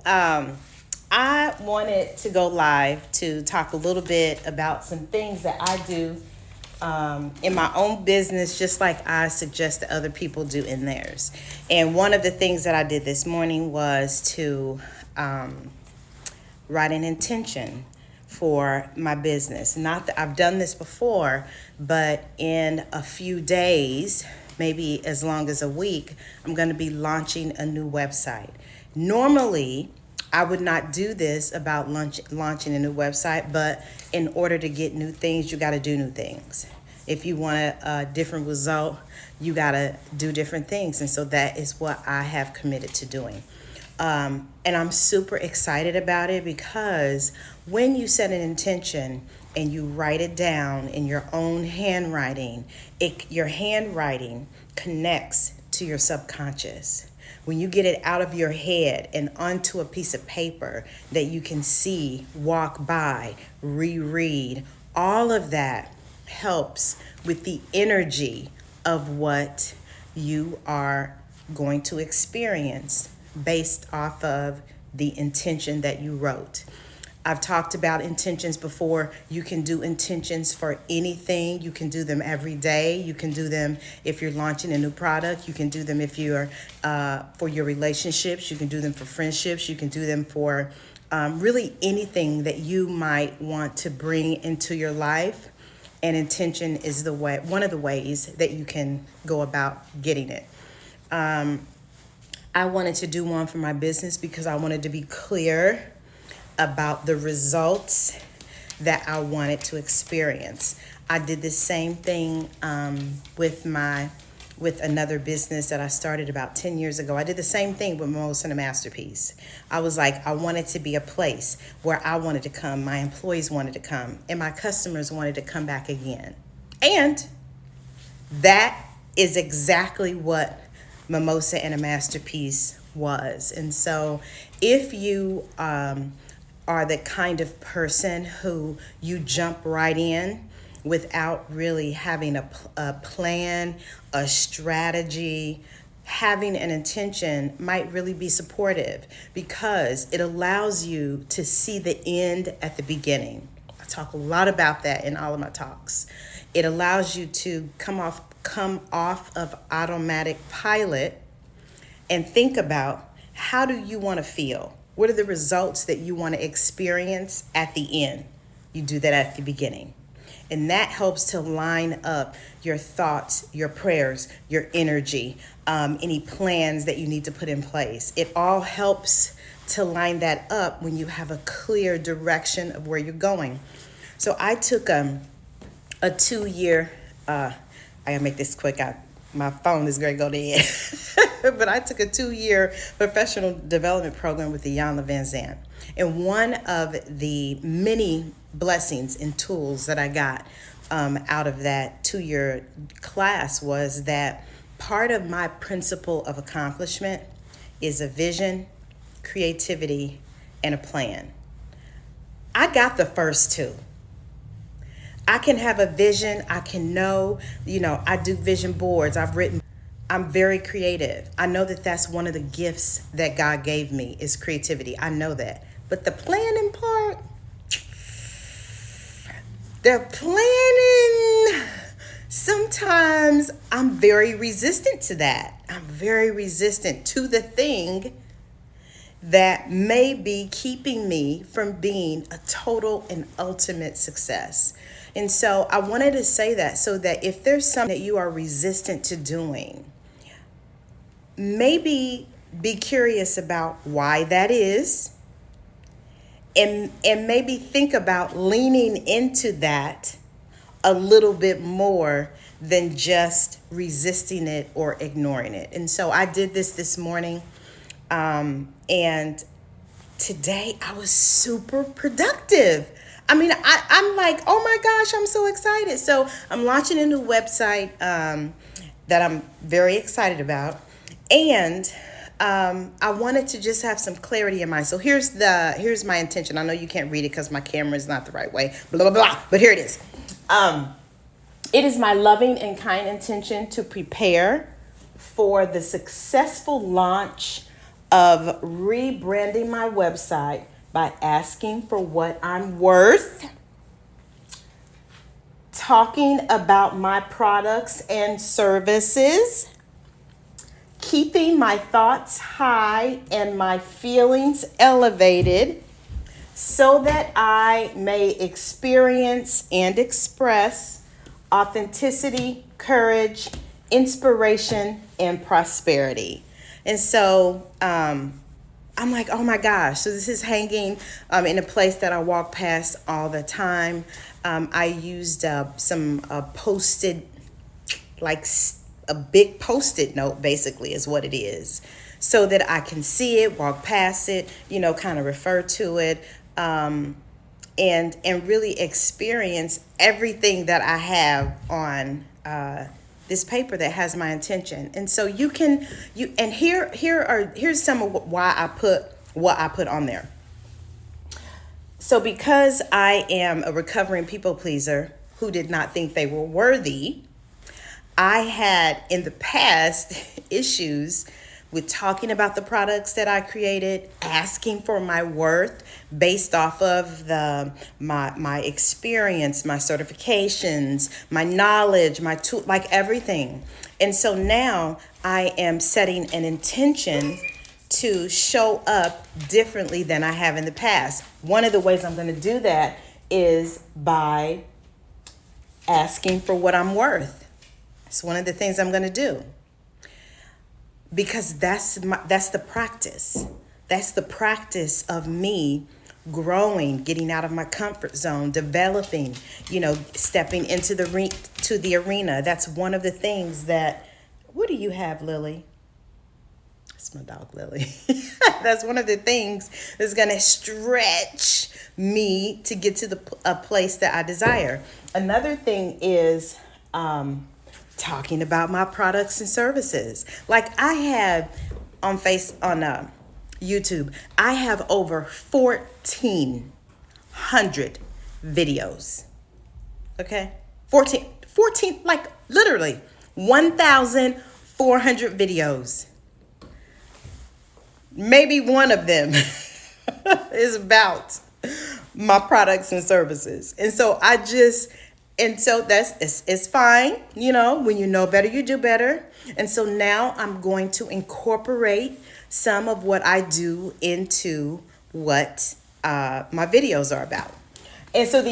I wanted to go live to talk a little bit about some things that I do in my own business, just like I suggest that other people do in theirs. And one of the things that I did this morning was to write an intention for my business. Not that I've done this before, but in a few days, maybe as long as a week, I'm going to be launching a new website. Normally, I would not do this about launching a new website, but in order to get new things, you got to do new things. If you want a different result, you got to do different things. And so that is what I have committed to doing. And I'm super excited about it because when you set an intention and you write it down in your own handwriting, your handwriting connects to your subconscious. When you get it out of your head and onto a piece of paper that you can see, walk by, reread, all of that helps with the energy of what you are going to experience based off of the intention that you wrote. I've talked about intentions before. You can do intentions for anything. You can do them every day. You can do them if you're launching a new product. You can do them if you're for your relationships. You can do them for friendships. You can do them for really anything that you might want to bring into your life. And intention is one of the ways that you can go about getting it. I wanted to do one for my business because I wanted to be clear about the results that I wanted to experience. I did the same thing with another business that I started about 10 years ago. I did the same thing with Mimosa and a Masterpiece. I was like, I wanted to be a place where I wanted to come, my employees wanted to come, and my customers wanted to come back again. And that is exactly what Mimosa and a Masterpiece was. And so if you are the kind of person who you jump right in without really having a plan, a strategy, having an intention might really be supportive because it allows you to see the end at the beginning. I talk a lot about that in all of my talks. It allows you to come off of automatic pilot and think about, how do you want to feel? What are the results that you want to experience at the end? You do that at the beginning. And that helps to line up your thoughts, your prayers, your energy, any plans that you need to put in place. It all helps to line that up when you have a clear direction of where you're going. So I took a 2-year, I gotta make this quick. My phone is going to go dead. But I took a 2-year professional development program with Iyanla Vanzant. And one of the many blessings and tools that I got out of that 2-year class was that part of my principle of accomplishment is a vision, creativity, and a plan. I got the first two. I can have a vision. I can know, I do vision boards. I'm very creative. I know that that's one of the gifts that God gave me is creativity. I know that. But the planning part, sometimes I'm very resistant to that. I'm very resistant to the thing that may be keeping me from being a total and ultimate success. And so I wanted to say that so that if there's something that you are resistant to doing, maybe be curious about why that is, and maybe think about leaning into that a little bit more than just resisting it or ignoring it. And so I did this morning, and today I was super productive. I mean, I'm like, oh my gosh, I'm so excited. So I'm launching a new website that I'm very excited about. And I wanted to just have some clarity in mind. So here's my intention. I know you can't read it because my camera is not the right way, blah, blah, blah. But here it is. It is my loving and kind intention to prepare for the successful launch of rebranding my website by asking for what I'm worth, talking about my products and services, keeping my thoughts high and my feelings elevated so that I may experience and express authenticity, courage, inspiration, and prosperity. And so I'm like, oh my gosh. So this is hanging in a place that I walk past all the time. I used some posted, like a big post-it note, basically, is what it is, so that I can see it, walk past it, kind of refer to it, and really experience everything that I have on this paper that has my intention. And so here's some of why I put what I put on there. So because I am a recovering people pleaser who did not think they were worthy, I had in the past issues with talking about the products that I created, asking for my worth based off of my experience, my certifications, my knowledge, my tool, like everything. And so now I am setting an intention to show up differently than I have in the past. One of the ways I'm going to do that is by asking for what I'm worth. It's one of the things I'm going to do, because that's the practice. That's the practice of me growing, getting out of my comfort zone, developing, stepping into the arena. That's one of the things that, what do you have, Lily? That's my dog, Lily. That's one of the things that's going to stretch me to get to a place that I desire. Another thing is talking about my products and services. Like I have on YouTube, I have over 1,400 videos. Okay? 14, like literally 1,400 videos. Maybe one of them is about my products and services. And so it's fine. When you know better, you do better. And so now I'm going to incorporate some of what I do into what my videos are about. And so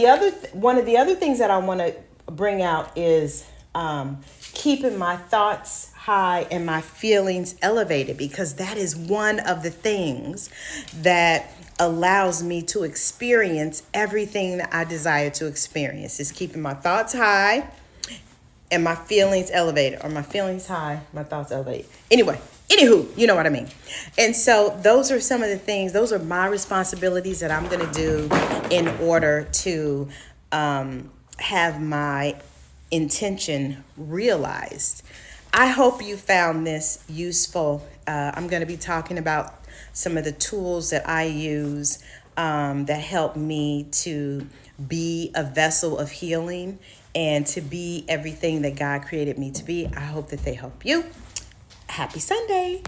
one of the other things that I want to bring out is keeping my thoughts high and my feelings elevated, because that is one of the things that allows me to experience everything that I desire to experience. Is keeping my thoughts high and my feelings elevated, or my feelings high, my thoughts elevated. Anywho, you know what I mean. And so those are some of the things, those are my responsibilities that I'm going to do in order to have my intention realized. I hope you found this useful. I'm going to be talking about some of the tools that I use that help me to be a vessel of healing and to be everything that God created me to be. I hope that they help you. Happy Sunday.